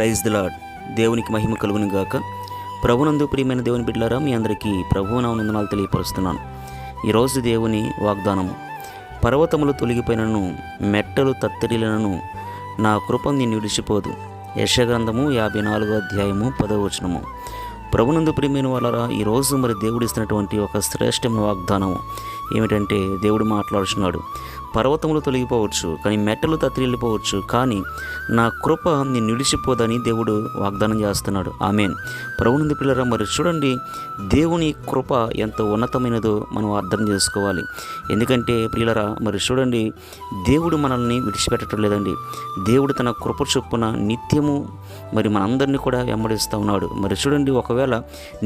Praise the lord. దేవునికి మహిమ కలుగును గాక. ప్రభునందు ప్రియమైన దేవుని బిడ్డలారా, మీ అందరికీ ప్రభువు నామమున వందనాలు తెలియపరుస్తున్నాను. ఈరోజు దేవుని వాగ్దానము, పర్వతములు తొలగిపోయినను, మెట్టలు తత్తరిల్లినను, నా కృప నిన్ను విడిచిపోదు. యెషయా గ్రంథము 54వ అధ్యాయము 10వ వచనము. ప్రభునందు ప్రియమైన వాళ్ళరా, ఈరోజు మరి దేవుడు ఇస్తున్నటువంటి ఒక శ్రేష్టమైన వాగ్దానము ఏమిటంటే, దేవుడు మాట్లాడుతున్నాడు, పర్వతములు తొలగిపోవచ్చు, కానీ మెట్టలు తత్తరిల్లిపోవచ్చు, కానీ నా కృప నిన్ను విడిచిపోదని దేవుడు వాగ్దానం చేస్తున్నాడు. ఆమేన్. ప్రభునందు పిల్లరా, మరి చూడండి, దేవుని కృప ఎంత ఉన్నతమైనదో మనం అర్థం చేసుకోవాలి. ఎందుకంటే ప్రియులరా, మరి చూడండి, దేవుడు మనల్ని విడిచిపెట్టడం లేదండి. దేవుడు తన కృప చొప్పున నిత్యము మరి మనందరినీ కూడా వెంబడిస్తూ ఉన్నాడు. మరి చూడండి, ఒకవేళ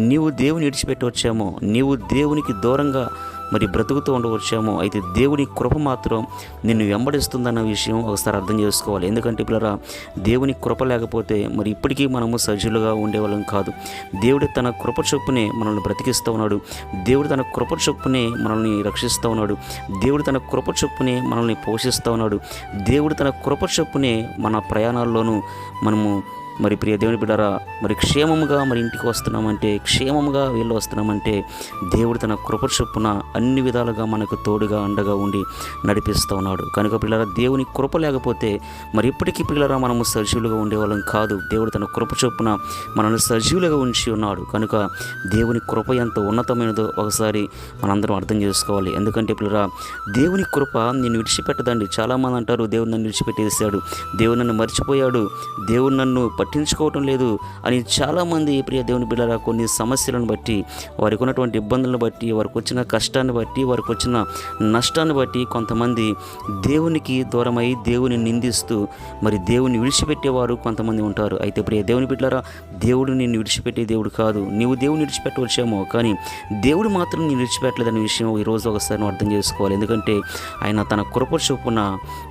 నీవు దేవుని విడిచిపెట్టి వచ్చామో, నీవు దేవునికి దూరంగా మరి బ్రతుకుతూ ఉండవచ్చామో, అయితే దేవుని కృప మాత్రం నిన్ను వెంబడిస్తుందన్న విషయం ఒకసారి అర్థం చేసుకోవాలి. ఎందుకంటే పిల్లరా, దేవుని కృప లేకపోతే మరి ఇప్పటికీ మనము సజీవులుగా ఉండేవాళ్ళం కాదు. దేవుడు తన కృప చొప్పునే మనల్ని బ్రతికిస్తూ ఉన్నాడు. దేవుడు తన కృప చొప్పునే మనల్ని రక్షిస్తూ ఉన్నాడు. దేవుడు తన కృప చొప్పునే మనల్ని పోషిస్తూ ఉన్నాడు. దేవుడు తన కృప చొప్పునే మన ప్రయాణాల్లోనూ మనము మరి ప్రియ దేవుని బిడ్డరా, మరి క్షేమముగా మరి ఇంటికి వస్తున్నామంటే, క్షేమముగా వీళ్ళు వస్తున్నామంటే, దేవుడు తన కృప చొప్పున అన్ని విధాలుగా మనకు తోడుగా అండగా ఉండి నడిపిస్తూ ఉన్నాడు. కనుక పిల్లరా, దేవుని కృప లేకపోతే మరి ఇప్పటికీ పిల్లరా మనము సజీవులుగా ఉండేవాళ్ళం కాదు. దేవుడు తన కృప చొప్పున మనల్ని సజీవులుగా ఉంచి ఉన్నాడు. కనుక దేవుని కృప ఎంత ఉన్నతమైనదో ఒకసారి మనందరం అర్థం చేసుకోవాలి. ఎందుకంటే పిల్లరా, దేవుని కృప నిన్ను విడిచిపెట్టదండి. చాలామంది అంటారు, దేవుడు నన్ను విడిచిపెట్టేశాడు, దేవుడు నన్ను మర్చిపోయాడు, దేవుడు నన్ను పట్టించుకోవటం లేదు అని చాలామంది ప్రియ దేవుని బిడ్డలారా, కొన్ని సమస్యలను బట్టి, వారికి ఉన్నటువంటి ఇబ్బందులను బట్టి, వారికి వచ్చిన కష్టాన్ని బట్టి, వారికి వచ్చిన నష్టాన్ని బట్టి కొంతమంది దేవునికి దూరమై దేవుని నిందిస్తూ మరి దేవుని విడిచిపెట్టేవారు కొంతమంది ఉంటారు. అయితే ప్రియ దేవుని బిడ్డలారా, దేవుడు నిన్ను విడిచిపెట్టే దేవుడు కాదు. నీవు దేవుని విడిచిపెట్టవచ్చేమో, కానీ దేవుడు మాత్రం నిన్ను విడిచిపెట్టలేదనే విషయం ఈరోజు ఒకసారి నువ్వు అర్థం చేసుకోవాలి. ఎందుకంటే ఆయన తన కృప చొప్పున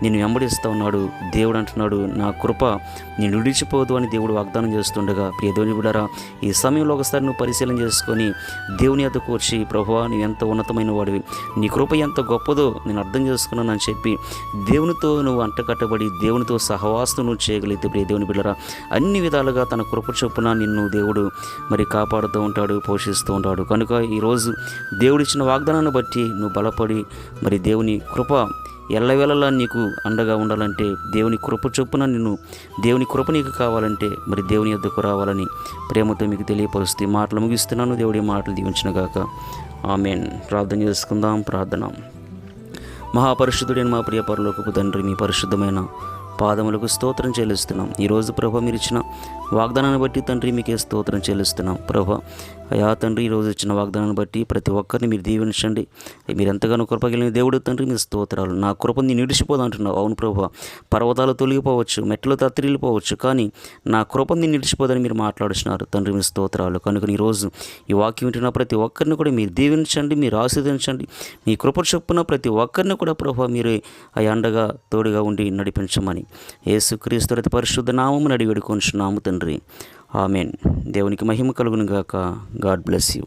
నిన్ను వెంబడిస్తూ ఉన్నాడు. దేవుడు అంటున్నాడు, నా కృప నిన్ను విడిచిపోదు అని దేవుడు వాగ్దానం చేస్తుండగా, ప్రియ దేవుని బిడ్డలారా, ఈ సమయంలో ఒకసారి నువ్వు పరిశీలన చేసుకొని దేవుని యొద్దకు వచ్చి, ప్రభువా నీవు ఎంత ఉన్నతమైన వాడివి, నీ కృప ఎంత గొప్పదో నేను అర్థం చేసుకున్నాను అని చెప్పి దేవునితో నువ్వు అంటకట్టబడి దేవునితో సహవాసం నువ్వు చేయగలిగితే, ప్రియ దేవుని బిడ్డలారా, అన్ని విధాలుగా తన కృప చొప్పున నిన్ను దేవుడు మరి కాపాడుతూ ఉంటాడు, పోషిస్తూ ఉంటాడు. కనుక ఈరోజు దేవుడిచ్చిన వాగ్దానాన్ని బట్టి నువ్వు బలపడి మరి దేవుని కృప ఎల్లవేళలా నీకు అండగా ఉండాలంటే, దేవుని కృప చొప్పున దేవుని కృప నీకు కావాలంటే మరి దేవుని యొద్దకు రావాలని ప్రేమతో మీకు తెలియపరుస్తూ మాటలు ముగిస్తున్నాను. దేవుడి మాటలు దీవించునుగాక. ఆమేన్. ప్రార్థన చేసుకుందాం. ప్రార్థన. మహాపరిశుద్ధుడైన మా ప్రియ పరలోకపు తండ్రి, మీ పరిశుద్ధమైన పాదములకు స్తోత్రం చెల్లిస్తున్నాం. ఈరోజు ప్రభ మీరు ఇచ్చిన వాగ్దానాన్ని బట్టి తండ్రి మీకే స్తోత్రం చెల్లిస్తున్నాం. ప్రభ అయా తండ్రి, ఈరోజు ఇచ్చిన వాగ్దానాన్ని బట్టి ప్రతి ఒక్కరిని మీరు దీవించండి. మీరు ఎంతగానో కృపగలిగిన దేవుడు తండ్రి, మీ స్తోత్రాలు. నా కృప నేను విడిచిపోదు అంటున్నావు. అవును ప్రభ, పర్వతాలు తొలగిపోవచ్చు, మెట్లు తత్తరిల్లిపోవచ్చు, కానీ నా కృప నేను విడిచిపోదని మీరు మాట్లాడుతున్నారు తండ్రి, మీ స్తోత్రాలు. కనుక ఈరోజు ఈ వాక్యం వింటున్న ప్రతి ఒక్కరిని కూడా మీరు దీవించండి, మీరు ఆశీర్వదించండి. మీ కృప చొప్పున ప్రతి ఒక్కరిని కూడా ప్రభ మీరే ఆ అండగా తోడుగా ఉండి నడిపించమని యేసుక్రీస్తు అతి పరిశుద్ధ నామమున అడిగి వేడుకొంచున్నాము తండ్రి. ఆమేన్. దేవునికి మహిమ కలుగును గాక. God bless you.